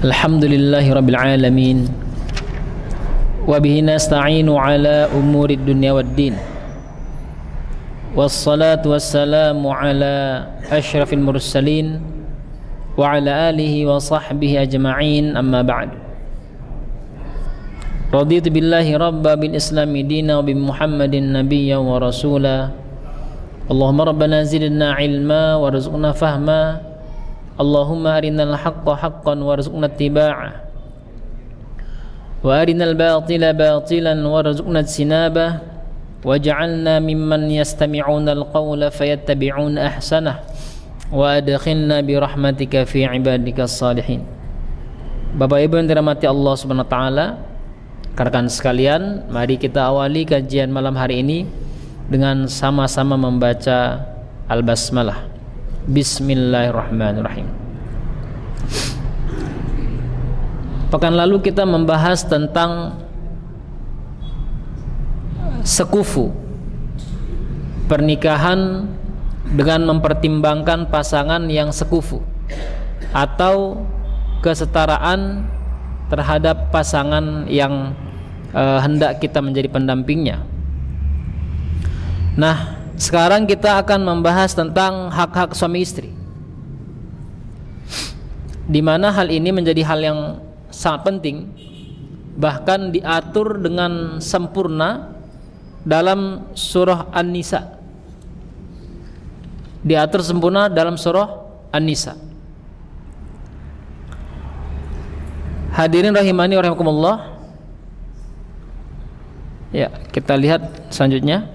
Alhamdulillahi Rabbil Alamin. Wabihi nasta'inu ala umuri dunya waddin. Wassalatu wassalamu ala ashrafil mursalin wa ala alihi wa sahbihi ajma'in, amma ba'd. Raditu billahi rabba bil islami dina wa bi muhammadin nabiyya wa rasula. Allahumma rabbana zidna ilma warzuqna fahma. Allahumma arinal haqqa haqqan warzuqna ittiba'ah wa arinal batila batilan warzuqna ijtinabah waj'alna mimman yastami'una alqawla fayattabi'una ahsanah wa adkhilna bi rahmatika fi ibadikas salihin. Bapak Ibu yang dirahmati Allah Subhanahu wa taala, rekan sekalian, mari kita awali kajian malam hari ini dengan sama-sama membaca Al-Basmalah. Bismillahirrahmanirrahim. Pekan lalu kita membahas tentang sekufu, pernikahan dengan mempertimbangkan pasangan yang sekufu atau kesetaraan terhadap pasangan yang hendak kita menjadi pendampingnya. Nah, sekarang kita akan membahas tentang hak-hak suami istri, di mana hal ini menjadi hal yang sangat penting, bahkan diatur dengan sempurna dalam surah An-Nisa. Diatur sempurna dalam surah An-Nisa. Hadirin rahimani wa rahimakumullah. Ya, kita lihat selanjutnya.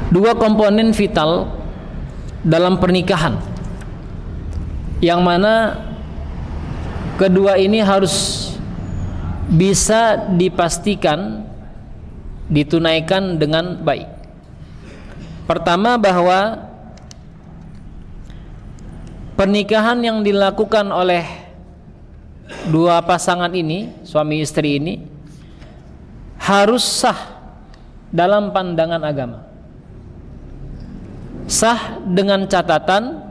Dua komponen vital dalam pernikahan, yang mana kedua ini harus bisa dipastikan ditunaikan dengan baik. Pertama, bahwa pernikahan yang dilakukan oleh dua pasangan ini, suami istri ini, harus sah dalam pandangan agama. Sah dengan catatan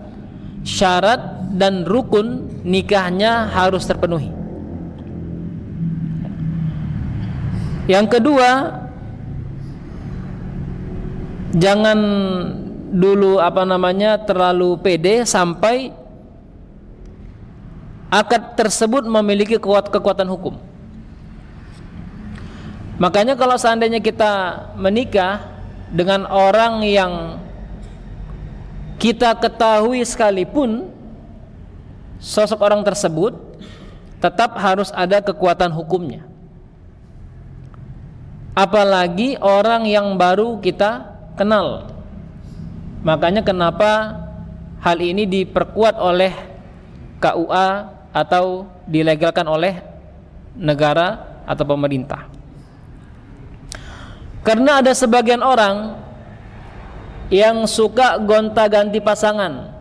syarat dan rukun nikahnya harus terpenuhi. Yang kedua, jangan dulu terlalu pede sampai akad tersebut memiliki kekuatan hukum. Makanya kalau seandainya kita menikah dengan orang yang kita ketahui sekalipun sosok orang tersebut, tetap harus ada kekuatan hukumnya. Apalagi orang yang baru kita kenal. Makanya kenapa hal ini diperkuat oleh KUA atau dilegalkan oleh negara atau pemerintah. Karena ada sebagian orang yang suka gonta-ganti pasangan.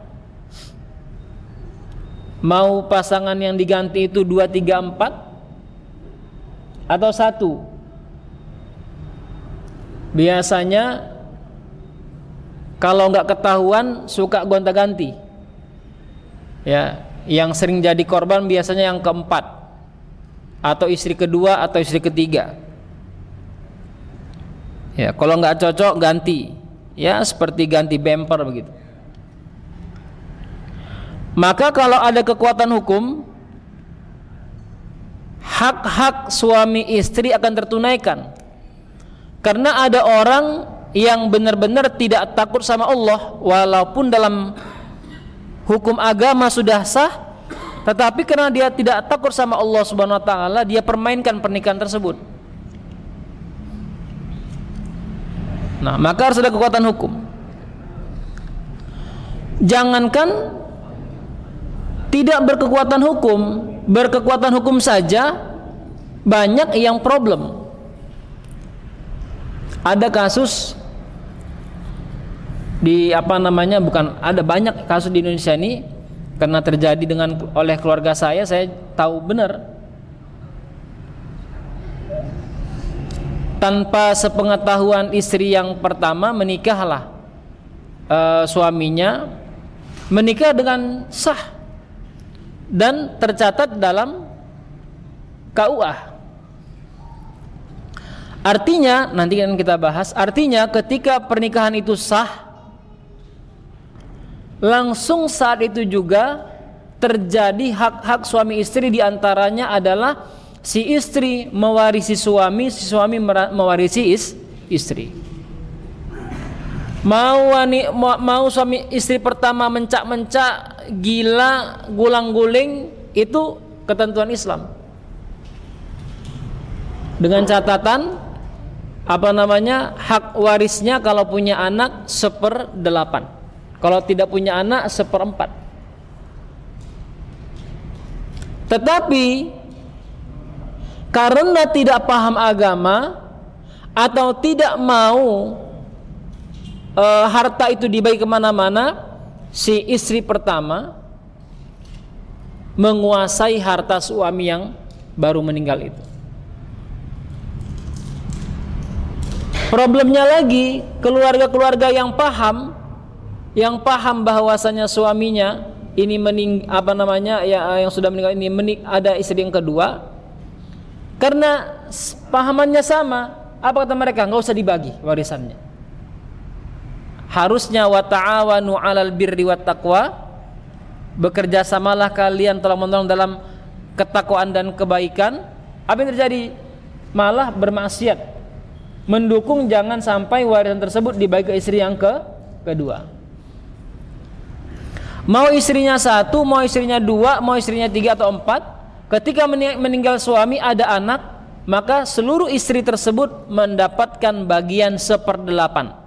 Mau pasangan yang diganti itu 2, 3, 4 atau 1. Biasanya kalau nggak ketahuan suka gonta-ganti. Ya, yang sering jadi korban biasanya yang keempat, atau istri kedua atau istri ketiga. Ya, kalau nggak cocok ganti. Ya, seperti ganti bumper begitu. Maka kalau ada kekuatan hukum, hak-hak suami istri akan tertunaikan. Karena ada orang yang benar-benar tidak takut sama Allah, walaupun dalam hukum agama sudah sah, tetapi karena dia tidak takut sama Allah Subhanahu wa taala, dia permainkan pernikahan tersebut. Nah, maka harus ada kekuatan hukum. Jangankan tidak berkekuatan hukum, berkekuatan hukum saja banyak yang problem. Ada kasus di ada banyak kasus di Indonesia ini, karena terjadi oleh keluarga saya tahu benar. tanpa sepengetahuan istri yang pertama menikahlah suaminya menikah dengan sah dan tercatat dalam KUA. Artinya, nanti akan kita bahas, artinya ketika pernikahan itu sah, langsung saat itu juga terjadi hak-hak suami istri, diantaranya adalah si istri mewarisi suami, si suami mewarisi istri. Mau suami istri pertama mencak-mencak, gila, gulang-guling, itu ketentuan Islam. Dengan catatan hak warisnya kalau punya anak 1/8, kalau tidak punya anak 1/4. Tetapi karena tidak paham agama atau tidak mau harta itu dibagi kemana-mana, si istri pertama menguasai harta suami yang baru meninggal itu. Problemnya lagi, keluarga-keluarga yang paham bahwasanya suaminya ini yang sudah meninggal ini ada istri yang kedua, karena pahamannya sama, apa kata mereka? Nggak usah dibagi warisannya. Harusnya wa ta'awanu 'alal birri wat taqwa, bekerja samalah kalian tolong menolong dalam ketakwaan dan kebaikan. Apa yang terjadi? Malah bermaksiat, mendukung jangan sampai warisan tersebut dibagi ke istri yang kedua. Mau istrinya 1, mau istrinya 2, mau istrinya 3 atau 4, ketika meninggal suami ada anak, maka seluruh istri tersebut mendapatkan bagian 1/8.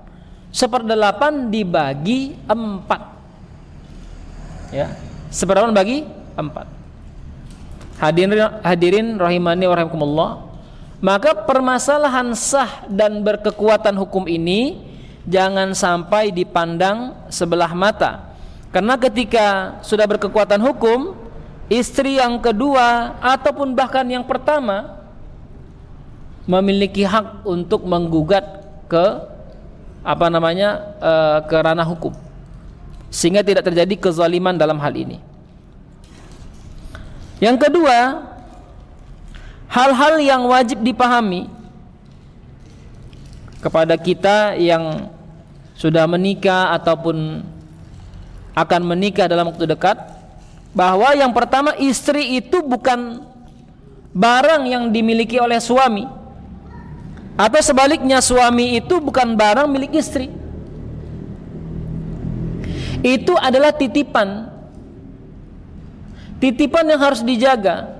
1/8 dibagi 4. Ya, 1/8 bagi 4. Hadirin rahimani wa rahimakumullah. Maka permasalahan sah dan berkekuatan hukum ini jangan sampai dipandang sebelah mata. Karena ketika sudah berkekuatan hukum, istri yang kedua ataupun bahkan yang pertama memiliki hak untuk menggugat ke ke ranah hukum, sehingga tidak terjadi kezaliman dalam hal ini. Yang kedua, hal-hal yang wajib dipahami kepada kita yang sudah menikah ataupun akan menikah dalam waktu dekat, bahwa yang pertama, istri itu bukan barang yang dimiliki oleh suami, atau sebaliknya suami itu bukan barang milik istri. Itu adalah titipan yang harus dijaga.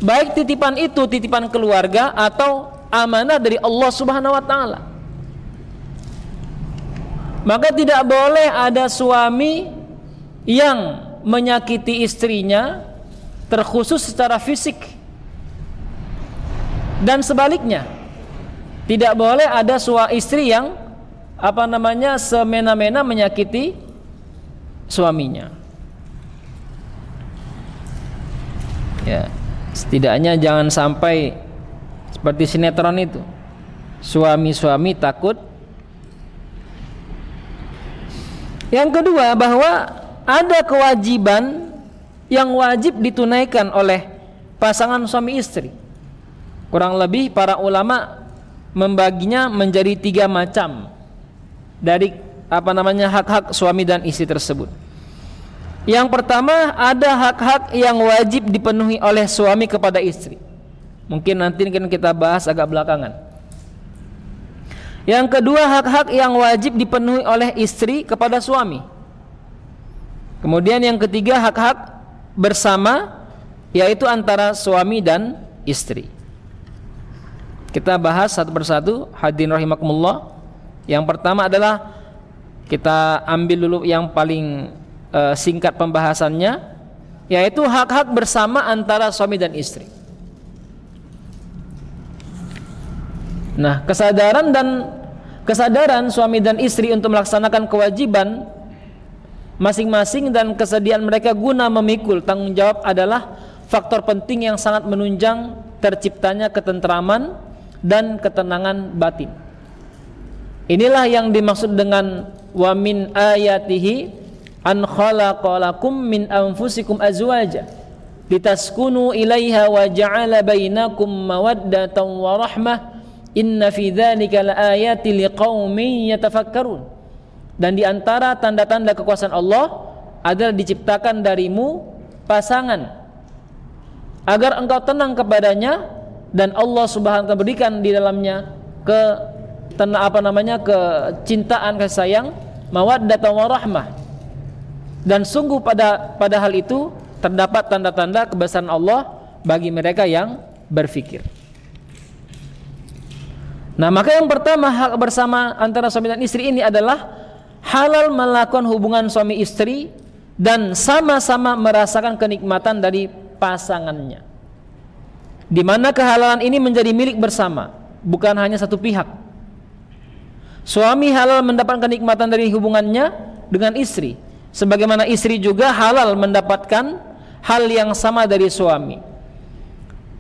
Baik titipan itu titipan keluarga atau amanah dari Allah Subhanahu wa taala. Maka tidak boleh ada suami yang menyakiti istrinya, terkhusus secara fisik, dan sebaliknya. Tidak boleh ada istri yang semena-mena menyakiti suaminya. Ya, setidaknya jangan sampai seperti sinetron itu, suami-suami takut. Yang kedua, bahwa ada kewajiban yang wajib ditunaikan oleh pasangan suami istri. Kurang lebih para ulama membaginya menjadi 3 macam dari hak-hak suami dan istri tersebut. Yang pertama, ada hak-hak yang wajib dipenuhi oleh suami kepada istri. Mungkin nanti kita bahas agak belakangan. Yang kedua, hak-hak yang wajib dipenuhi oleh istri kepada suami. Kemudian yang ketiga, hak-hak bersama, yaitu antara suami dan istri. Kita bahas satu persatu, hadirin rahimakumullah. Yang pertama adalah kita ambil dulu yang paling singkat pembahasannya, yaitu hak-hak bersama antara suami dan istri. Nah, kesadaran suami dan istri untuk melaksanakan kewajiban masing-masing dan kesediaan mereka guna memikul tanggung jawab adalah faktor penting yang sangat menunjang terciptanya ketentraman dan ketenangan batin. Inilah yang dimaksud dengan wa min ayatihi an khalaqalakum min anfusikum azwaja litaskunu ilaiha wa ja'ala bainakum mawaddatan wa rahmah inna fi dzalika laayati liqaumin yatafakkarun. Dan di antara tanda-tanda kekuasaan Allah adalah diciptakan darimu pasangan agar engkau tenang kepadanya, dan Allah Subhanahu wa taala berikan di dalamnya kecintaan, kasih sayang, mawaddatan wa rahmah. Dan sungguh pada hal itu terdapat tanda-tanda kebesaran Allah bagi mereka yang berfikir. Nah, maka yang pertama, hak bersama antara suami dan istri ini adalah halal melakukan hubungan suami istri dan sama-sama merasakan kenikmatan dari pasangannya, di mana kehalalan ini menjadi milik bersama, bukan hanya satu pihak. Suami halal mendapatkan kenikmatan dari hubungannya dengan istri, sebagaimana istri juga halal mendapatkan hal yang sama dari suami.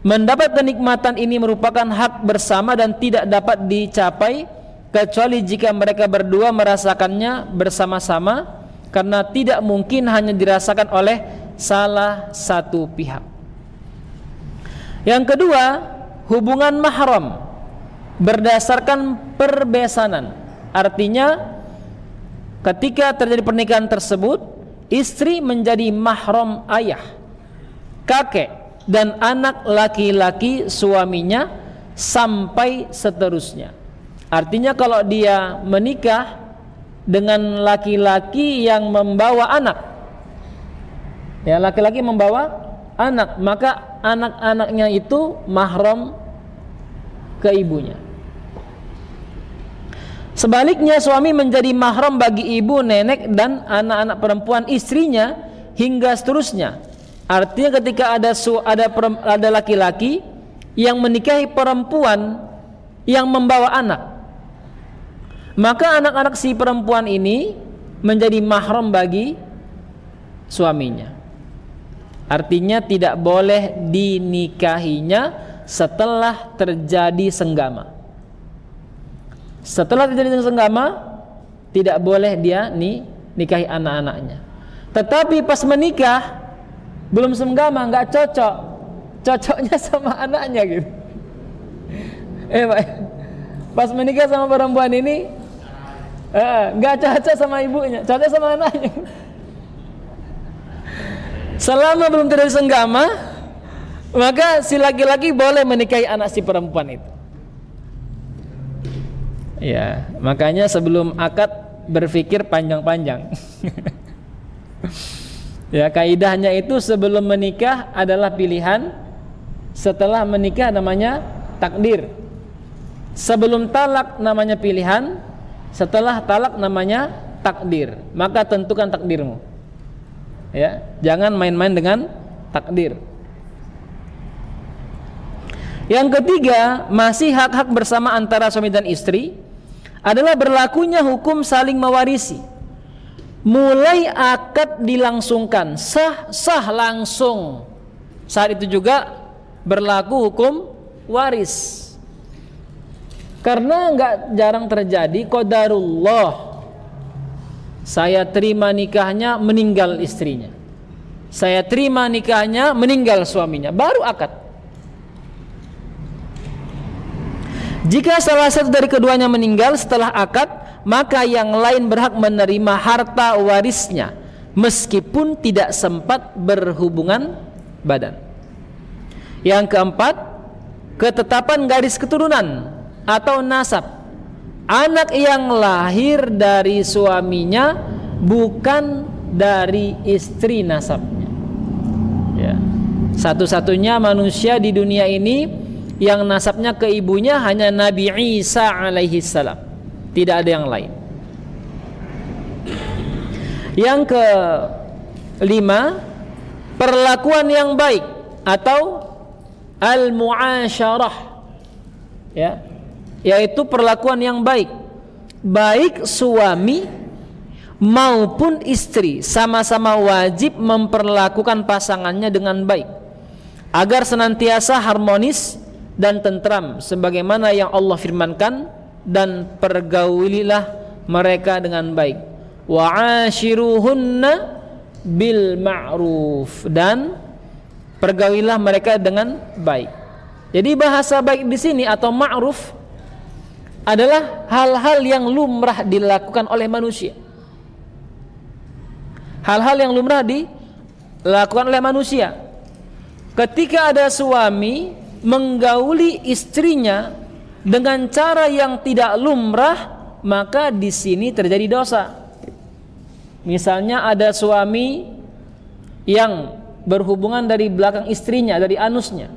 Mendapat kenikmatan ini merupakan hak bersama dan tidak dapat dicapai kecuali jika mereka berdua merasakannya bersama-sama, karena tidak mungkin hanya dirasakan oleh salah satu pihak. Yang kedua, hubungan mahram berdasarkan perbesanan. Artinya ketika terjadi pernikahan tersebut, istri menjadi mahram ayah, kakek, dan anak laki-laki suaminya sampai seterusnya. Artinya kalau dia menikah dengan laki-laki yang membawa anak, ya, laki-laki membawa anak, maka anak-anaknya itu mahram ke ibunya. Sebaliknya, suami menjadi mahram bagi ibu, nenek, dan anak-anak perempuan istrinya hingga seterusnya. Artinya ketika ada laki-laki yang menikahi perempuan yang membawa anak, maka anak-anak si perempuan ini menjadi mahram bagi suaminya. Artinya tidak boleh dinikahinya setelah terjadi senggama. Setelah terjadi senggama, tidak boleh dia nikahi anak-anaknya. Tetapi pas menikah belum senggama, nggak cocok, cocoknya sama anaknya gitu. Pak, pas menikah sama perempuan ini nggak cocok sama ibunya, cocok sama anaknya. Selama belum terjadi senggama, maka si laki-laki boleh menikahi anak si perempuan itu. Ya, makanya sebelum akad berpikir panjang-panjang. Ya, kaidahnya itu sebelum menikah adalah pilihan, setelah menikah namanya takdir. Sebelum talak namanya pilihan, setelah talak namanya takdir. Maka tentukan takdirmu. Ya, jangan main-main dengan takdir. Yang ketiga, masih hak-hak bersama antara suami dan istri adalah berlakunya hukum saling mewarisi. Mulai akad dilangsungkan, sah langsung. Saat itu juga berlaku hukum waris. Karena enggak jarang terjadi qadarullah, saya terima nikahnya meninggal istrinya, saya terima nikahnya meninggal suaminya, baru akad. Jika salah satu dari keduanya meninggal setelah akad, maka yang lain berhak menerima harta warisnya meskipun tidak sempat berhubungan badan. Yang keempat, ketetapan garis keturunan atau nasab. Anak yang lahir dari suaminya bukan dari istri nasabnya. Ya. Satu-satunya manusia di dunia ini yang nasabnya ke ibunya hanya Nabi Isa alaihi salam. Tidak ada yang lain. Yang kelima, perlakuan yang baik atau al-muasyarah, ya, yaitu perlakuan yang baik. Baik suami maupun istri sama-sama wajib memperlakukan pasangannya dengan baik agar senantiasa harmonis dan tentram, sebagaimana yang Allah firmankan, dan pergaulilah mereka dengan baik. wa ashiruhunna bil ma'ruf, dan pergaulilah mereka dengan baik. Jadi bahasa baik di sini atau ma'ruf adalah hal-hal yang lumrah dilakukan oleh manusia. Hal-hal yang lumrah dilakukan oleh manusia. Ketika ada suami menggauli istrinya dengan cara yang tidak lumrah, maka di sini terjadi dosa. Misalnya ada suami yang berhubungan dari belakang istrinya, dari anusnya,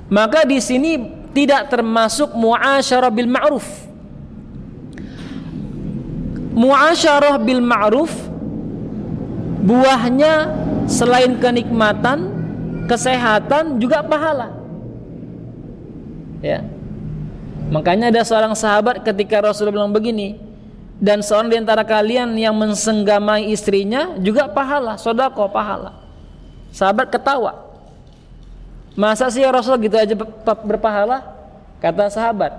maka di sini tidak termasuk muasyarah bil ma'ruf. Muasyarah bil ma'ruf buahnya selain kenikmatan, kesehatan, juga pahala. Ya. Makanya ada seorang sahabat ketika Rasulullah bilang begini, dan seorang di antara kalian yang mensenggamai istrinya juga pahala, sedekah pahala. Sahabat ketawa. Masa sih ya Rasulullah gitu aja berpahala? Kata sahabat.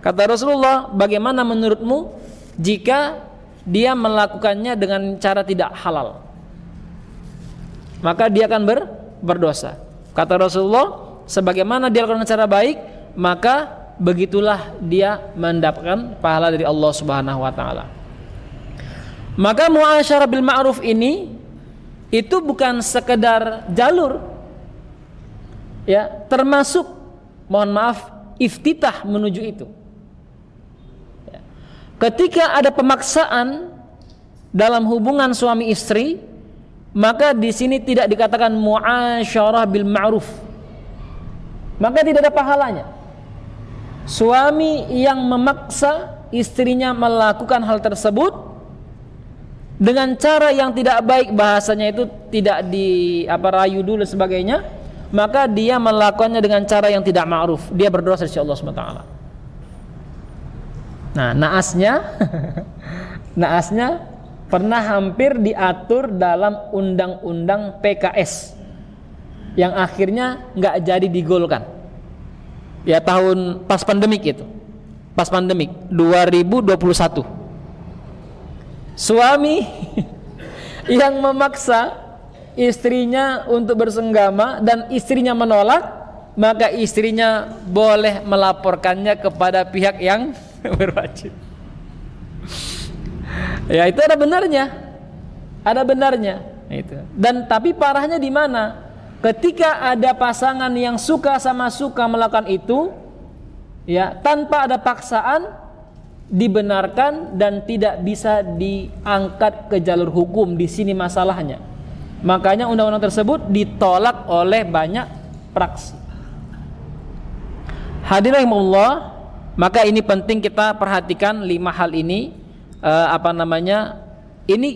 Kata Rasulullah, bagaimana menurutmu jika dia melakukannya dengan cara tidak halal? Maka dia akan berdosa. Kata Rasulullah, sebagaimana dia lakukan dengan cara baik, maka begitulah dia mendapatkan pahala dari Allah Subhanahu wa taala. Maka muasyarah bil ma'ruf ini itu bukan sekedar jalur, ya, termasuk, mohon maaf, iftitah menuju itu. Ya. Ketika ada pemaksaan dalam hubungan suami istri, maka di sini tidak dikatakan muasyarah bil ma'ruf, maka tidak ada pahalanya. Suami yang memaksa istrinya melakukan hal tersebut dengan cara yang tidak baik, bahasanya itu tidak rayu dulu sebagainya, maka dia melakukannya dengan cara yang tidak ma'ruf, dia berdosa di sisi Allah SWT. Nah, naasnya pernah hampir diatur dalam undang-undang PKS yang akhirnya nggak jadi digolkan. Ya, tahun pas pandemik 2021, suami yang memaksa istrinya untuk bersenggama dan istrinya menolak, maka istrinya boleh melaporkannya kepada pihak yang berwajib. Ya, itu ada benarnya itu. Dan tapi parahnya di mana? Ketika ada pasangan yang suka sama suka melakukan itu, ya, tanpa ada paksaan, dibenarkan dan tidak bisa diangkat ke jalur hukum. Di sini masalahnya. Makanya undang-undang tersebut ditolak oleh banyak praksi. Hadirin rahimakumullah, maka ini penting kita perhatikan 5 hal ini. Ini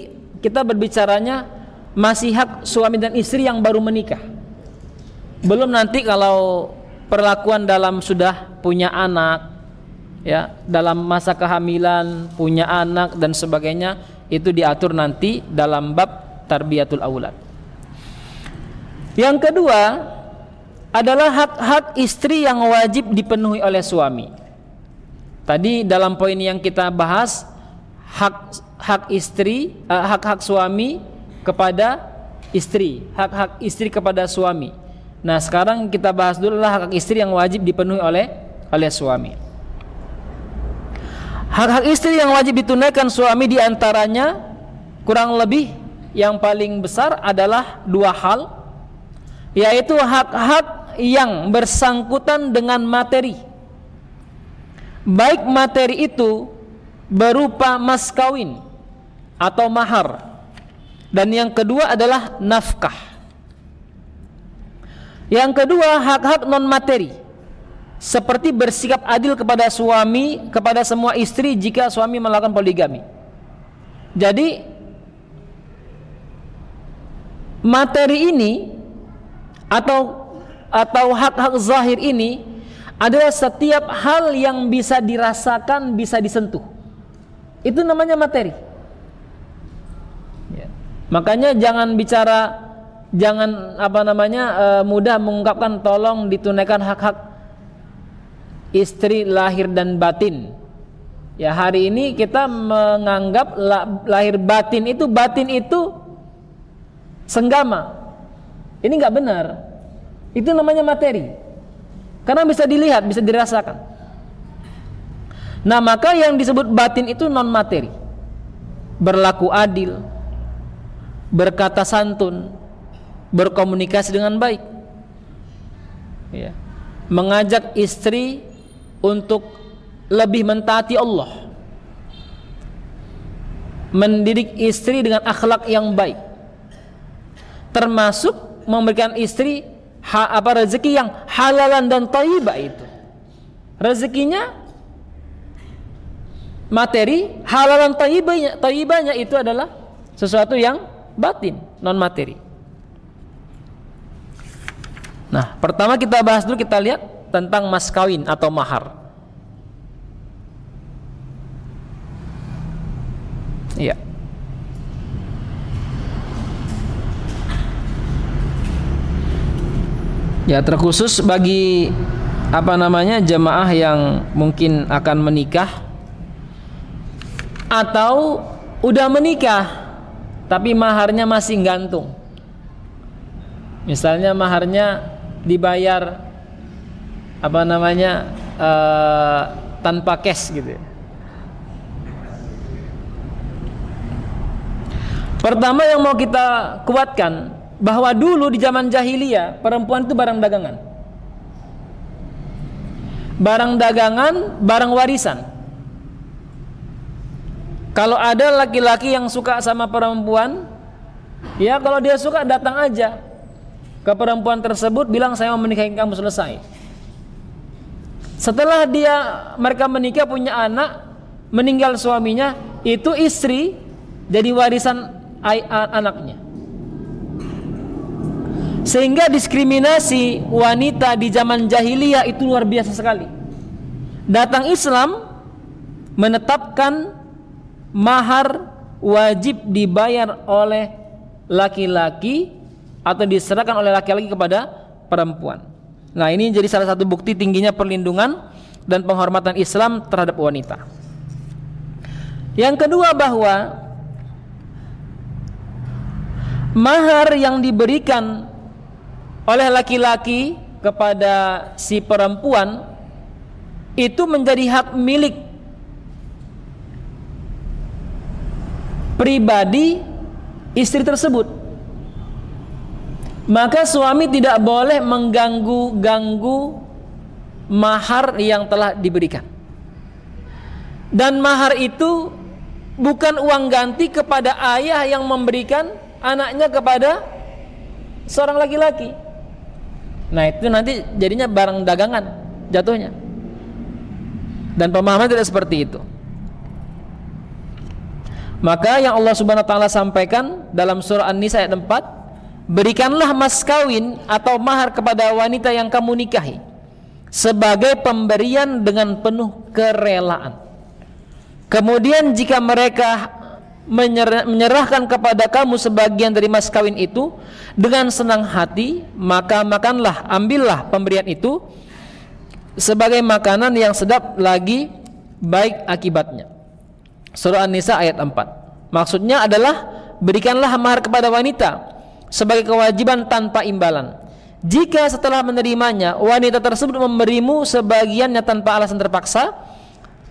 kita berbicaranya masih hak suami dan istri yang baru menikah. Belum nanti kalau perlakuan dalam sudah punya anak, ya, dalam masa kehamilan, punya anak dan sebagainya, itu diatur nanti dalam bab tarbiyatul aulad. Yang kedua adalah hak-hak istri yang wajib dipenuhi oleh suami. Tadi dalam poin yang kita bahas, hak suami kepada istri, hak-hak istri kepada suami. Nah, sekarang kita bahas dulu hak istri yang wajib dipenuhi oleh suami. Hak-hak istri yang wajib ditunaikan suami diantaranya kurang lebih yang paling besar adalah 2 hal, yaitu hak-hak yang bersangkutan dengan materi. Baik materi itu berupa mas kawin atau mahar, dan yang kedua adalah nafkah. Yang kedua, hak-hak non materi, seperti bersikap adil kepada suami, kepada semua istri jika suami melakukan poligami. Jadi materi ini atau hak-hak zahir ini adalah setiap hal yang bisa dirasakan, bisa disentuh. Itu namanya materi. Ya. Makanya jangan mudah mengungkapkan tolong ditunaikan hak-hak istri lahir dan batin. Ya, hari ini kita menganggap lahir batin itu senggama. Ini nggak benar. Itu namanya materi. Karena bisa dilihat, bisa dirasakan. Nah, maka yang disebut batin itu non materi. Berlaku adil, berkata santun, berkomunikasi dengan baik. Ya. Mengajak istri untuk lebih mentaati Allah, mendidik istri dengan akhlak yang baik, termasuk memberikan istri rezeki yang halalan dan thayyibah. Itu rezekinya materi, halalan thayyibahnya itu adalah sesuatu yang batin, non materi. Nah, pertama kita bahas dulu, kita lihat tentang mas kawin atau mahar. Iya. Ya, terkhusus bagi jemaah yang mungkin akan menikah atau udah menikah tapi maharnya masih gantung. Misalnya maharnya dibayar tanpa cash gitu. Pertama yang mau kita kuatkan, bahwa dulu di zaman jahiliyah perempuan itu barang dagangan. Barang dagangan, barang warisan. Kalau ada laki-laki yang suka sama perempuan, ya kalau dia suka datang aja ke perempuan tersebut, bilang saya mau menikahi kamu, selesai. Setelah mereka menikah, punya anak, meninggal suaminya, itu istri jadi warisan anaknya. Sehingga diskriminasi wanita di zaman jahiliyah itu luar biasa sekali. Datang Islam menetapkan mahar wajib dibayar oleh laki-laki atau diserahkan oleh laki-laki kepada perempuan. Nah, ini jadi salah satu bukti tingginya perlindungan dan penghormatan Islam terhadap wanita. Yang kedua, bahwa mahar yang diberikan oleh laki-laki kepada si perempuan itu menjadi hak milik pribadi istri tersebut. Maka suami tidak boleh mengganggu mahar yang telah diberikan. Dan mahar itu bukan uang ganti kepada ayah yang memberikan anaknya kepada seorang laki-laki. Nah, itu nanti jadinya barang dagangan jatuhnya. Dan pemahaman tidak seperti itu. Maka yang Allah Subhanahu wa taala sampaikan dalam surah An-Nisa ayat 4, berikanlah mas kawin atau mahar kepada wanita yang kamu nikahi sebagai pemberian dengan penuh kerelaan. Kemudian jika mereka menyerahkan kepada kamu sebagian dari mas kawin itu dengan senang hati, maka makanlah, ambillah pemberian itu sebagai makanan yang sedap lagi baik akibatnya. Surah An-Nisa ayat 4. Maksudnya adalah berikanlah mahar kepada wanita sebagai kewajiban tanpa imbalan. Jika setelah menerimanya wanita tersebut memberimu sebagiannya tanpa alasan terpaksa,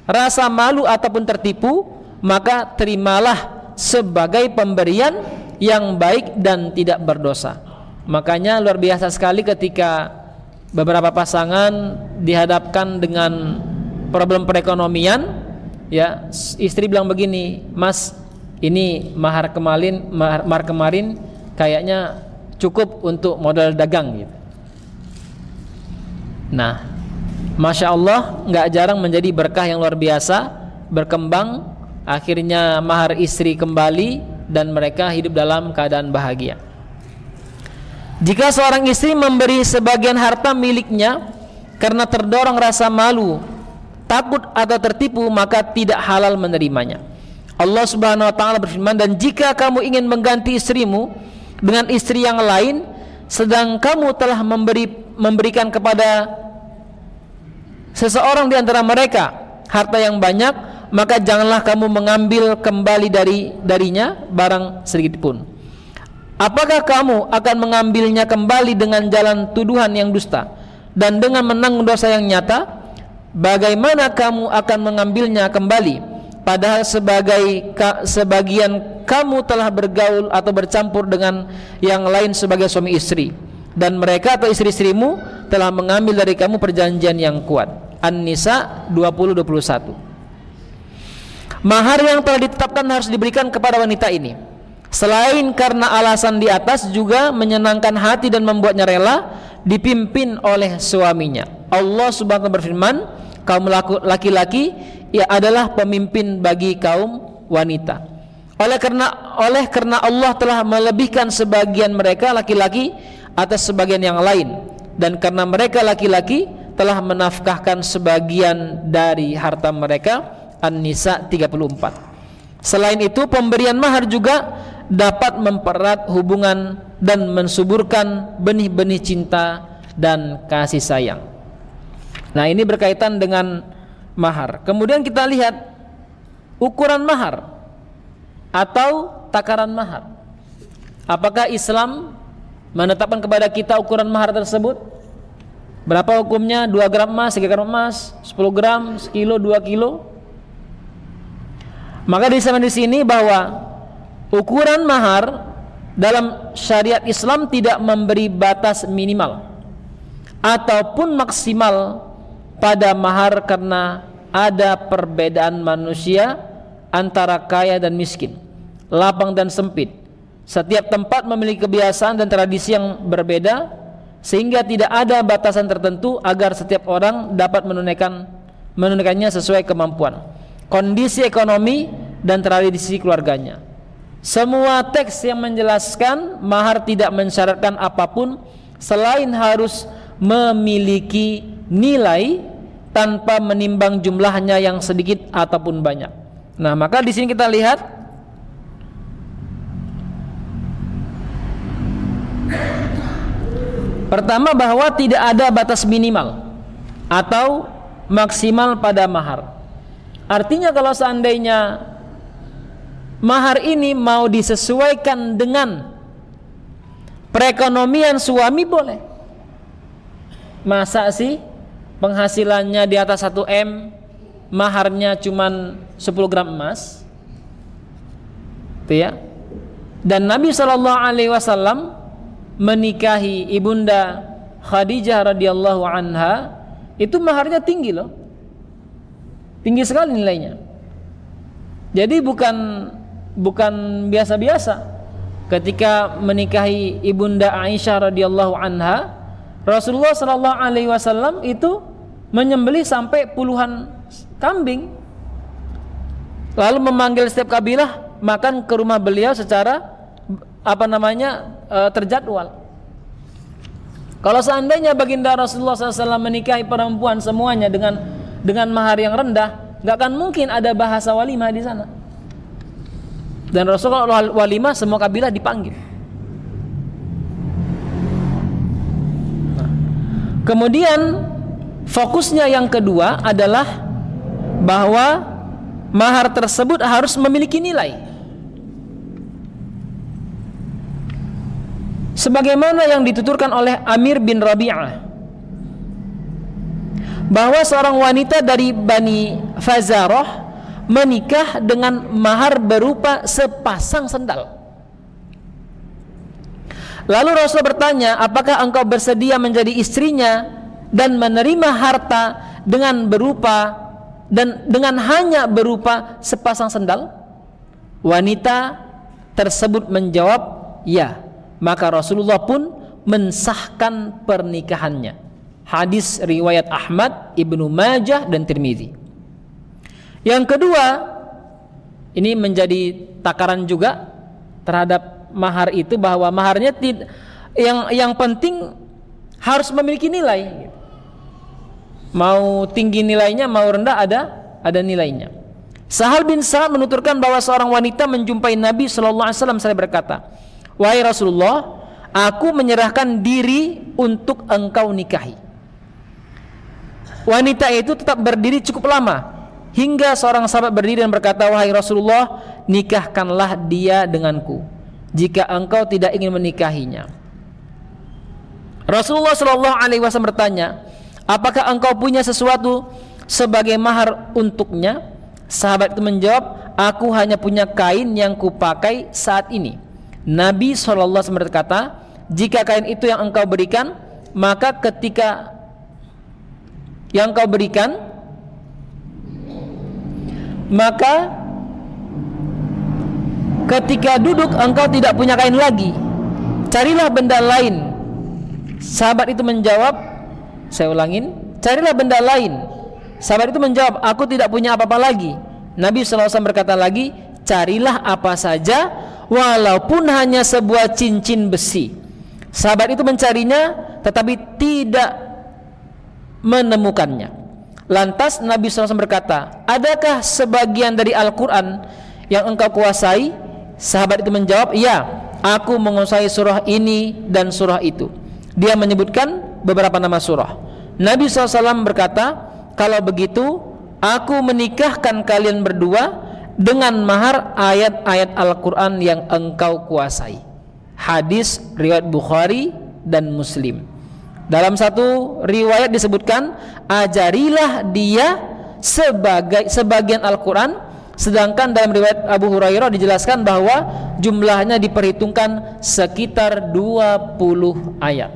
rasa malu ataupun tertipu, maka terimalah sebagai pemberian yang baik dan tidak berdosa. Makanya luar biasa sekali ketika beberapa pasangan dihadapkan dengan problem perekonomian, ya, istri bilang begini, mas, ini mahar kemarin kayaknya cukup untuk modal dagang gitu. Nah, Masya Allah, nggak jarang menjadi berkah yang luar biasa, berkembang. Akhirnya mahar istri kembali dan mereka hidup dalam keadaan bahagia. Jika seorang istri memberi sebagian harta miliknya karena terdorong rasa malu, takut atau tertipu, maka tidak halal menerimanya. Allah Subhanahu wa taala berfirman, dan jika kamu ingin mengganti istrimu dengan istri yang lain, sedang kamu telah memberikan kepada seseorang di antara mereka harta yang banyak, maka janganlah kamu mengambil kembali darinya barang sedikit pun. Apakah kamu akan mengambilnya kembali dengan jalan tuduhan yang dusta dan dengan menanggung dosa yang nyata? Bagaimana kamu akan mengambilnya kembali padahal sebagian kamu telah bergaul atau bercampur dengan yang lain sebagai suami istri, dan mereka atau istri-istrimu telah mengambil dari kamu perjanjian yang kuat. An-Nisa 20-21. Mahar yang telah ditetapkan harus diberikan kepada wanita ini. Selain karena alasan di atas, juga menyenangkan hati dan membuatnya rela dipimpin oleh suaminya. Allah Subhanahu wa ta'ala berfirman, kaum laki-laki ia adalah pemimpin bagi kaum wanita. Oleh karena Allah telah melebihkan sebagian mereka laki-laki atas sebagian yang lain, dan karena mereka laki-laki telah menafkahkan sebagian dari harta mereka. An-Nisa 34. Selain itu, pemberian mahar juga dapat mempererat hubungan dan mensuburkan benih-benih cinta dan kasih sayang. Nah, ini berkaitan dengan mahar. Kemudian kita lihat ukuran mahar atau takaran mahar. Apakah Islam menetapkan kepada kita ukuran mahar tersebut? Berapa hukumnya? 2 gram emas, 3 gram emas, 10 gram, 1 kilo, 2 kilo? Maka di sini bahwa ukuran mahar dalam syariat Islam tidak memberi batas minimal ataupun maksimal pada mahar, karena ada perbedaan manusia antara kaya dan miskin, lapang dan sempit. Setiap tempat memiliki kebiasaan dan tradisi yang berbeda, sehingga tidak ada batasan tertentu agar setiap orang dapat menunaikannya sesuai kemampuan, kondisi ekonomi dan tradisi keluarganya. Semua teks yang menjelaskan mahar tidak mensyaratkan apapun selain harus memiliki nilai tanpa menimbang jumlahnya yang sedikit ataupun banyak. Nah, maka di sini kita lihat pertama bahwa tidak ada batas minimal atau maksimal pada mahar. Artinya kalau seandainya mahar ini mau disesuaikan dengan perekonomian suami, boleh. Masa sih penghasilannya di atas 1 M, maharnya cuman 10 gram emas? Itu ya. Dan Nabi SAW menikahi ibunda Khadijah radhiyallahu anha, itu maharnya tinggi loh. Tinggi sekali nilainya. Jadi bukan biasa-biasa. Ketika menikahi ibunda Aisyah radhiyallahu anha, Rasulullah sallallahu alaihi wasallam itu menyembelih sampai puluhan kambing, lalu memanggil setiap kabilah makan ke rumah beliau secara terjadwal. Kalau seandainya baginda Rasulullah SAW menikahi perempuan semuanya dengan mahar yang rendah, nggak akan mungkin ada bahasa walimah di sana. Dan Rasulullah walimah semua kabilah dipanggil. Kemudian fokusnya yang kedua adalah bahwa mahar tersebut harus memiliki nilai. Sebagaimana yang dituturkan oleh Amir bin Rabi'ah, bahwa seorang wanita dari Bani Fazarah menikah dengan mahar berupa sepasang sendal. Lalu Rasul bertanya, apakah engkau bersedia menjadi istrinya dan menerima harta dengan hanya berupa sepasang sendal? Wanita tersebut menjawab, ya. Maka Rasulullah pun mensahkan pernikahannya. Hadis riwayat Ahmad, Ibnu Majah dan Tirmizi. Yang kedua, ini menjadi takaran juga terhadap mahar itu, bahwa maharnya yang penting harus memiliki nilai. Mau tinggi nilainya, mau rendah ada nilainya. Sahal bin Sa'ad menuturkan bahwa seorang wanita menjumpai Nabi SAW. Saya berkata, wahai Rasulullah, aku menyerahkan diri untuk engkau nikahi. Wanita itu tetap berdiri cukup lama hingga seorang sahabat berdiri dan berkata, wahai Rasulullah, nikahkanlah dia denganku jika engkau tidak ingin menikahinya. Rasulullah SAW bertanya, apakah engkau punya sesuatu sebagai mahar untuknya? Sahabat itu menjawab, aku hanya punya kain yang kupakai saat ini. Nabi SAW berkata, jika kain itu yang engkau berikan, maka ketika yang engkau berikan, maka ketika duduk engkau tidak punya kain lagi, carilah benda lain. Sahabat itu menjawab, saya ulangin, carilah benda lain. Sahabat itu menjawab, aku tidak punya apa-apa lagi. Nabi SAW berkata lagi, carilah apa saja, walaupun hanya sebuah cincin besi. Sahabat itu mencarinya, tetapi tidak menemukannya. Lantas Nabi SAW berkata, adakah sebagian dari Al-Quran yang engkau kuasai? Sahabat itu menjawab, ya, aku menguasai surah ini dan surah itu. Dia menyebutkan beberapa nama surah. Nabi SAW berkata, kalau begitu aku menikahkan kalian berdua dengan mahar ayat-ayat Al-Quran yang engkau kuasai. Hadis riwayat Bukhari dan Muslim. Dalam satu riwayat disebutkan, ajarilah dia sebagian Al-Quran. Sedangkan dalam riwayat Abu Hurairah dijelaskan bahwa jumlahnya diperhitungkan sekitar 20 ayat.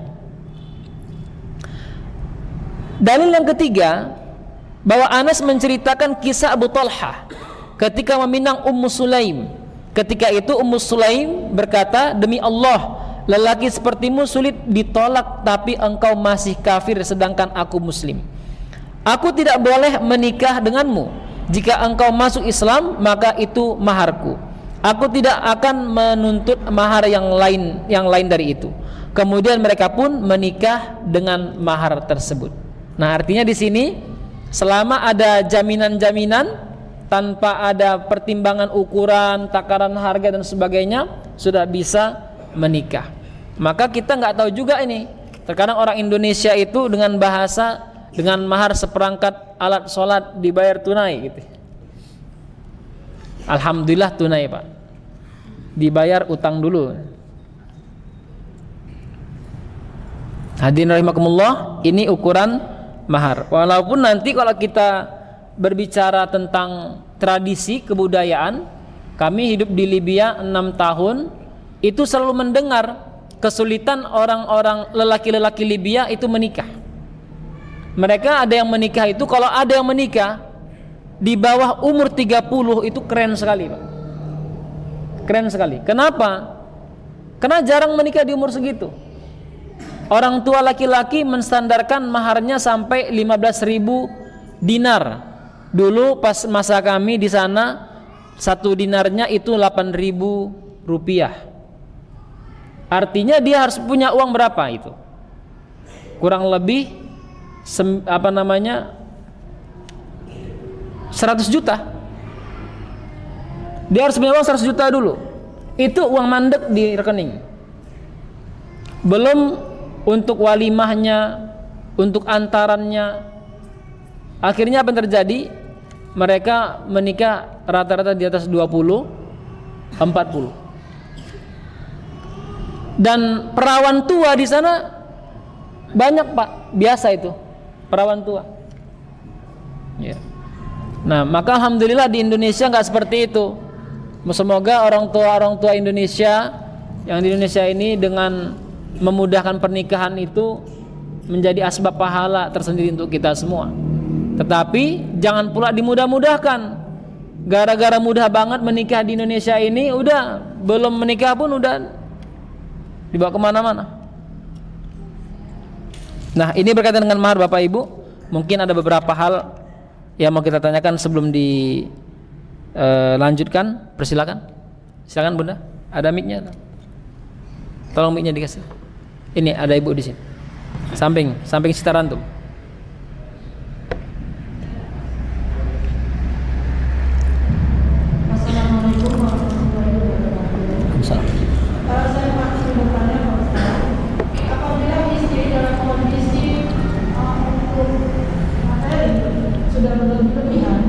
Dalil yang ketiga, bahwa Anas menceritakan kisah Abu Talha ketika meminang Ummu Sulaim. Ketika itu Ummu Sulaim berkata, demi Allah, lelaki sepertimu sulit ditolak, tapi engkau masih kafir sedangkan aku muslim. Aku tidak boleh menikah denganmu. Jika engkau masuk Islam, maka itu maharku. Aku tidak akan menuntut mahar yang lain dari itu. Kemudian mereka pun menikah dengan mahar tersebut. Nah, artinya di sini selama ada jaminan-jaminan tanpa ada pertimbangan ukuran, takaran harga dan sebagainya, sudah bisa menikah. Maka kita nggak tahu juga ini. Terkadang orang Indonesia itu dengan bahasa, dengan mahar seperangkat alat sholat dibayar tunai gitu. Alhamdulillah tunai Pak, dibayar utang dulu. Hadirin rahimakumullah, ini ukuran mahar. Walaupun nanti kalau kita berbicara tentang tradisi kebudayaan, kami hidup di Libya 6 tahun, itu selalu mendengar kesulitan orang-orang lelaki-lelaki Libya itu menikah. Mereka ada yang menikah itu, kalau ada yang menikah di bawah umur 30 itu keren sekali Pak. Keren sekali. Kenapa? Karena jarang menikah di umur segitu. Orang tua laki-laki menstandarkan maharnya sampai 15.000 dinar. Dulu pas masa kami di sana, satu dinarnya itu 8.000 rupiah. Artinya dia harus punya uang berapa itu? Kurang lebih 100 juta. Dia harus punya uang 100 juta dulu. Itu uang mandek di rekening. Belum untuk walimahnya, untuk antarannya. Akhirnya apa yang terjadi? Mereka menikah rata-rata di atas 20, 40. Dan perawan tua di sana banyak Pak, biasa itu perawan tua. Ya. Nah, maka alhamdulillah di Indonesia nggak seperti itu. Semoga orang tua Indonesia yang di Indonesia ini dengan memudahkan pernikahan itu menjadi asbab pahala tersendiri untuk kita semua. Tetapi jangan pula dimudah-mudahkan. Gara-gara mudah banget menikah di Indonesia ini, udah belum menikah pun udah dibawa kemana-mana. Nah, ini berkaitan dengan mahar Bapak Ibu. Mungkin ada beberapa hal yang mau kita tanyakan sebelum dilanjutkan. Persilakan. Silakan Bunda. Ada mic-nya. Tolong mic-nya dikasih. Ini ada Ibu di sini. Samping sekitar antum. Assalamualaikum warahmatullahi wabarakatuh. Kalau saya masih bertanya Pak Ustaz, apabila istri dalam kondisi hukum materi sudah berlebihan,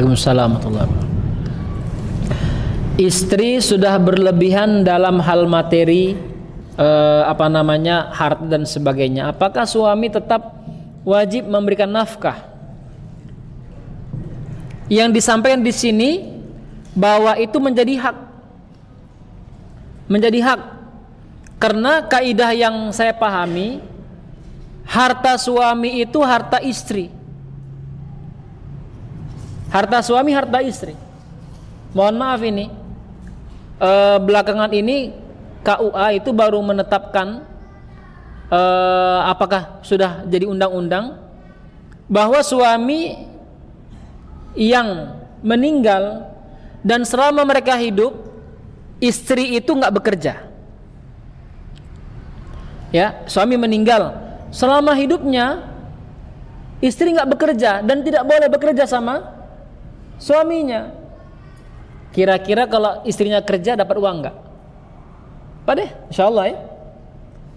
Waalaikumsalam warahmatullahi wabarakatuh. Istri sudah berlebihan dalam hal materi, harta dan sebagainya. Apakah suami tetap wajib memberikan nafkah? Yang disampaikan di sini bahwa itu menjadi hak. Menjadi hak. Karena kaidah yang saya pahami, harta suami itu harta istri. Harta suami harta istri. Mohon maaf ini, belakangan ini KUA itu baru menetapkan, apakah sudah jadi undang-undang, bahwa suami yang meninggal dan selama mereka hidup, istri itu nggak bekerja. Ya, suami meninggal, selama hidupnya istri nggak bekerja dan tidak boleh bekerja sama suaminya. Kira-kira kalau istrinya kerja dapat uang nggak? Apa deh? Insya Allah ya.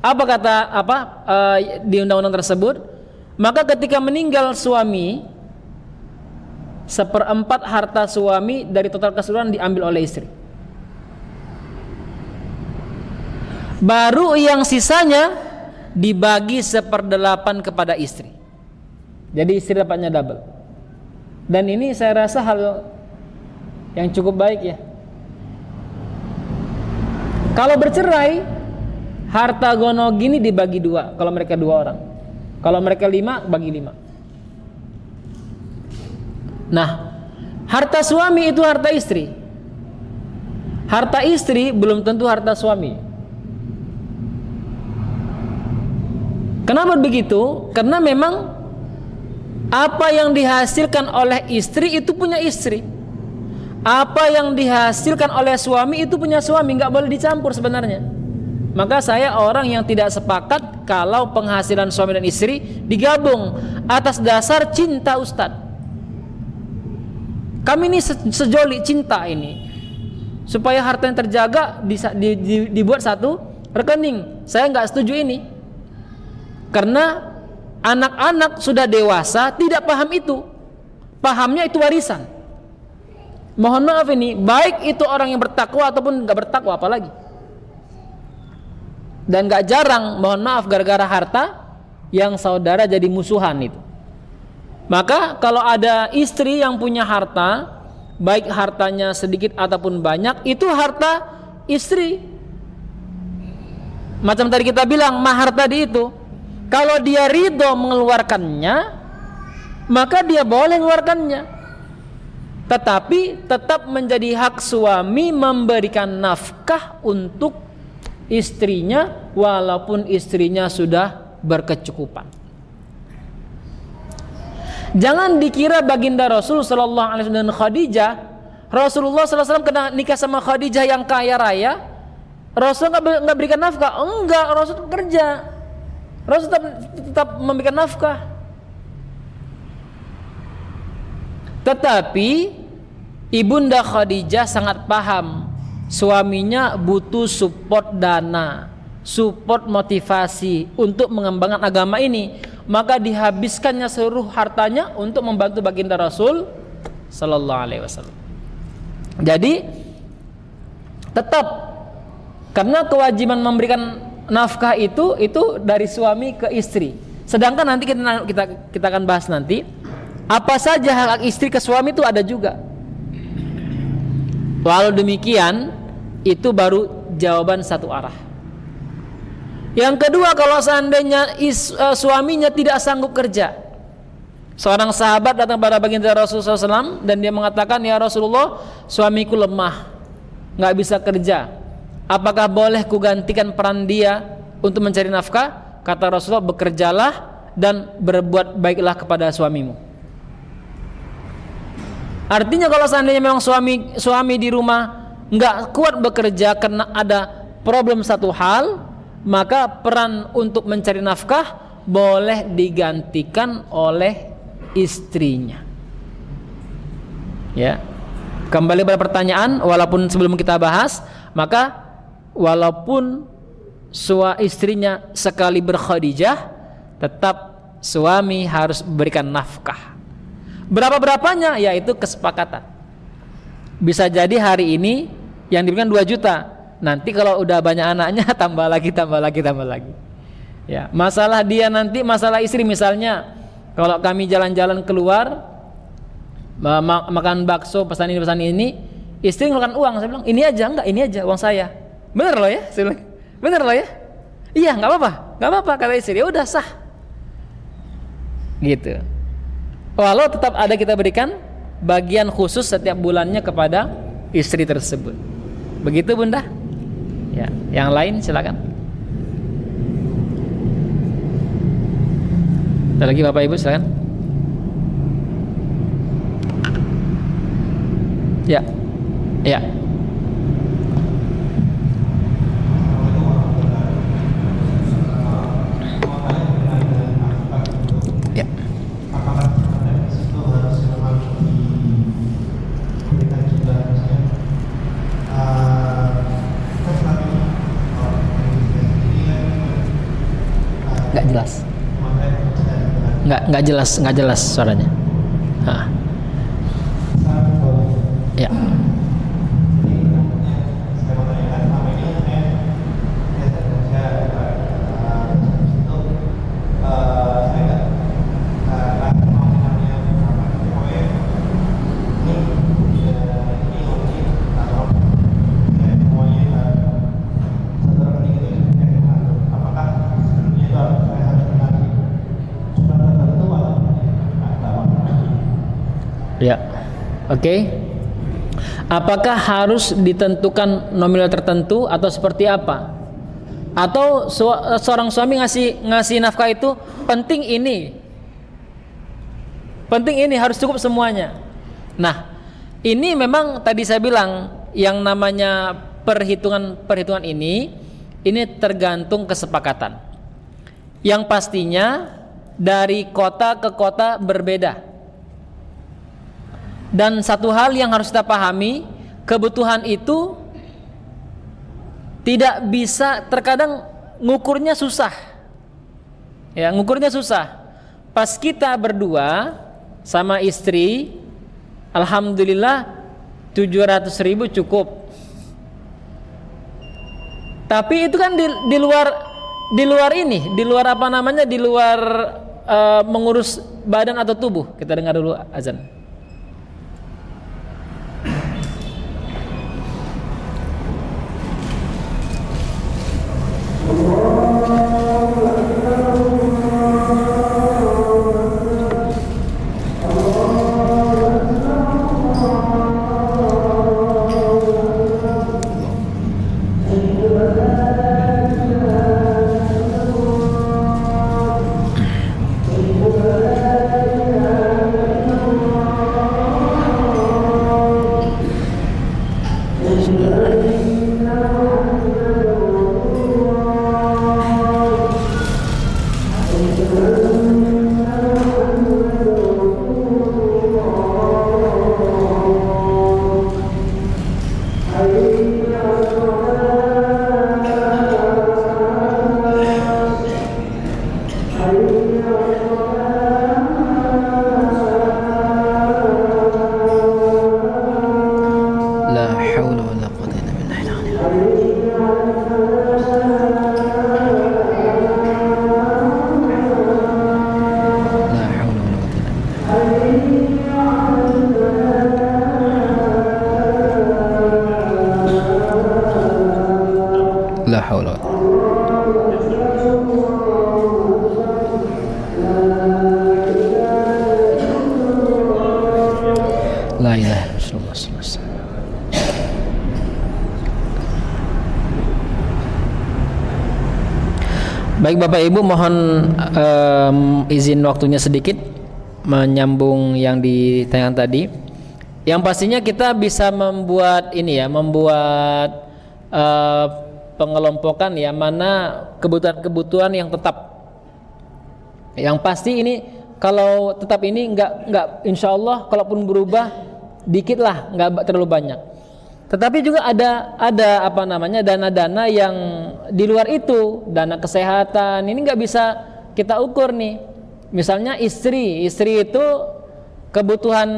Apa kata di undang-undang tersebut? Maka ketika meninggal suami, 1/4 harta suami dari total keseluruhan diambil oleh istri. Baru yang sisanya dibagi 1/8 kepada istri. Jadi istri dapatnya double. Dan ini saya rasa hal yang cukup baik ya. Kalau bercerai, harta gono gini dibagi 2 kalau mereka 2 orang. Kalau mereka 5, bagi 5. Nah, harta suami itu harta istri. Harta istri belum tentu harta suami. Kenapa begitu? Karena memang apa yang dihasilkan oleh istri itu punya istri. Apa yang dihasilkan oleh suami itu punya suami, nggak boleh dicampur sebenarnya. Maka saya orang yang tidak sepakat kalau penghasilan suami dan istri digabung atas dasar cinta Ustadz. Kami ini sejoli cinta ini, supaya harta yang terjaga dibuat satu rekening. Saya nggak setuju ini. Karena anak-anak sudah dewasa tidak paham itu. Pahamnya itu warisan. Mohon maaf ini, baik itu orang yang bertakwa ataupun nggak bertakwa apalagi. Dan nggak jarang, mohon maaf, gara-gara harta yang saudara jadi musuhan itu. Maka kalau ada istri yang punya harta, baik hartanya sedikit ataupun banyak, itu harta istri. Macam tadi kita bilang, mahar tadi itu, kalau dia ridho mengeluarkannya, maka dia boleh mengeluarkannya. Tetapi tetap menjadi hak suami memberikan nafkah untuk istrinya, walaupun istrinya sudah berkecukupan. Jangan dikira baginda Rasul sallallahu alaihi wasallam dan Khadijah, Rasulullah sallallahu alaihi wasallam kena nikah sama Khadijah yang kaya raya, Rasul nggak berikan nafkah. Enggak, Rasul bekerja. Rasul tetap memberikan nafkah. Tetapi Ibunda Khadijah sangat paham suaminya butuh support dana, support motivasi untuk mengembangkan agama ini. Maka dihabiskannya seluruh hartanya untuk membantu baginda Rasul sallallahu alaihi wasallam. Jadi tetap, karena kewajiban memberikan nafkah itu dari suami ke istri. Sedangkan nanti kita akan bahas nanti apa saja hak istri ke suami itu ada juga. Walau demikian, itu baru jawaban satu arah. Yang kedua, kalau seandainya suaminya tidak sanggup kerja, seorang sahabat datang pada baginda Rasulullah SAW dan dia mengatakan, ya Rasulullah, suamiku lemah, nggak bisa kerja. Apakah boleh kugantikan peran dia untuk mencari nafkah? Kata Rasulullah, bekerjalah dan berbuat baiklah kepada suamimu. Artinya kalau seandainya memang suami di rumah nggak kuat bekerja karena ada problem satu hal, maka peran untuk mencari nafkah boleh digantikan oleh istrinya. Ya, kembali pada pertanyaan, walaupun sebelum kita bahas, maka walaupun istrinya sekali berkhadijah, tetap suami harus berikan nafkah. Berapa-berapanya? Yaitu kesepakatan. Bisa jadi hari ini yang diberikan 2 juta. Nanti kalau udah banyak anaknya tambah lagi. Ya, masalah dia nanti, masalah istri misalnya, kalau kami jalan-jalan keluar makan bakso pesan ini, istri ngeluarkan uang, saya bilang ini aja uang saya. Bener loh ya, saya bilang. Bener loh ya. Iya, nggak apa-apa kata istri. Ya udah sah. Gitu. Walau tetap ada kita berikan bagian khusus setiap bulannya kepada istri tersebut. Begitu Bunda? Ya, yang lain silakan. Ada lagi Bapak Ibu silakan. Ya. Ya. Nggak jelas suaranya. Ya. Ya, oke. Apakah harus ditentukan nominal tertentu atau seperti apa? Atau seorang suami ngasih nafkah itu penting ini harus cukup semuanya. Nah, ini memang tadi saya bilang yang namanya perhitungan ini tergantung kesepakatan. Yang pastinya dari kota ke kota berbeda. Dan satu hal yang harus kita pahami, kebutuhan itu tidak bisa, terkadang ngukurnya susah. Ya, ngukurnya susah. Pas kita berdua sama istri, alhamdulillah 700.000 cukup. Tapi itu kan di luar mengurus badan atau tubuh. Kita dengar dulu azan. Baik Bapak Ibu, mohon izin waktunya sedikit menyambung yang ditanyakan tadi. Yang pastinya kita bisa membuat pengelompokan ya, mana kebutuhan-kebutuhan yang tetap. Yang pasti ini kalau tetap ini enggak insya Allah, kalaupun berubah dikit lah, enggak terlalu banyak. Tetapi juga ada dana-dana yang di luar itu, dana kesehatan ini nggak bisa kita ukur nih. Misalnya istri itu kebutuhan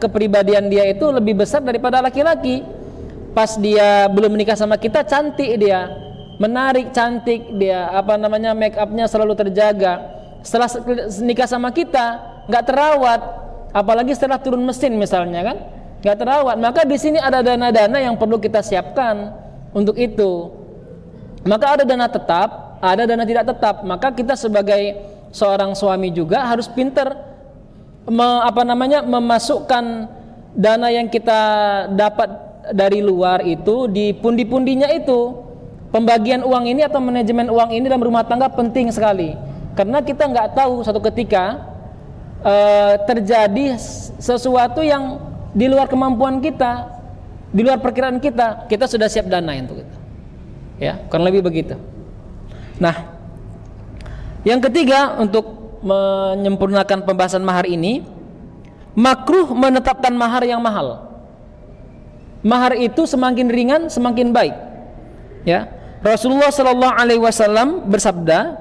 kepribadian dia itu lebih besar daripada laki-laki. Pas dia belum menikah sama kita, cantik dia, menarik, cantik dia, make upnya selalu terjaga. Setelah nikah sama kita nggak terawat, apalagi setelah turun mesin misalnya kan, nggak terawat. Maka di sini ada dana-dana yang perlu kita siapkan untuk itu. Maka ada dana tetap, ada dana tidak tetap. Maka kita sebagai seorang suami juga harus pintar memasukkan dana yang kita dapat dari luar itu di pundi-pundinya itu. Pembagian uang ini atau manajemen uang ini dalam rumah tangga penting sekali, karena kita nggak tahu suatu ketika terjadi sesuatu yang di luar kemampuan kita, di luar perkiraan kita. Kita sudah siap dana untuk itu, ya, kurang lebih begitu. Nah, yang ketiga, untuk menyempurnakan pembahasan mahar ini, makruh menetapkan mahar yang mahal. Mahar itu semakin ringan semakin baik, ya. Rasulullah Shallallahu Alaihi Wasallam bersabda,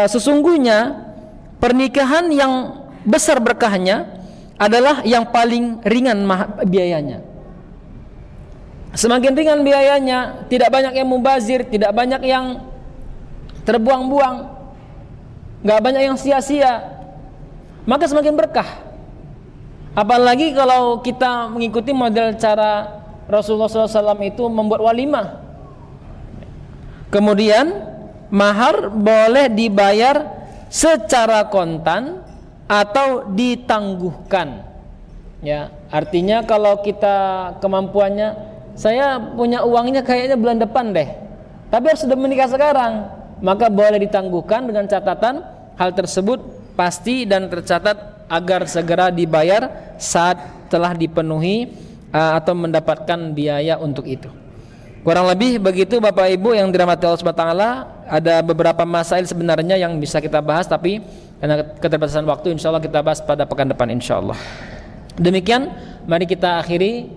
sesungguhnya pernikahan yang besar berkahnya adalah yang paling ringan biayanya. Semakin ringan biayanya, tidak banyak yang mubazir, tidak banyak yang terbuang-buang, nggak banyak yang sia-sia, maka semakin berkah. Apalagi kalau kita mengikuti model cara Rasulullah SAW itu membuat walimah. Kemudian mahar boleh dibayar secara kontan atau ditangguhkan. Ya, artinya kalau kita kemampuannya, saya punya uangnya kayaknya bulan depan deh, tapi harus sudah menikah sekarang, maka boleh ditangguhkan dengan catatan hal tersebut pasti dan tercatat agar segera dibayar saat telah dipenuhi atau mendapatkan biaya untuk itu. Kurang lebih begitu Bapak Ibu yang dirahmati Allah Subhanahu wa taala. Ada beberapa masail sebenarnya yang bisa kita bahas, tapi karena keterbatasan waktu insyaallah kita bahas pada pekan depan insyaallah. Demikian, mari kita akhiri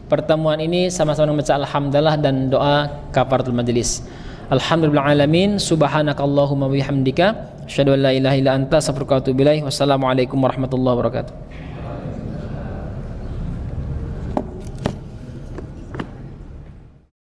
pertemuan ini sama-sama membaca alhamdulillah dan doa kafaratul majelis. Alhamdulillahirabbil alamin, subhanakallahumma wa bihamdika, asyhadu an la ilaha illa anta, astaghfiruka wa atubu ilaik. Wassalamualaikum warahmatullahi wabarakatuh.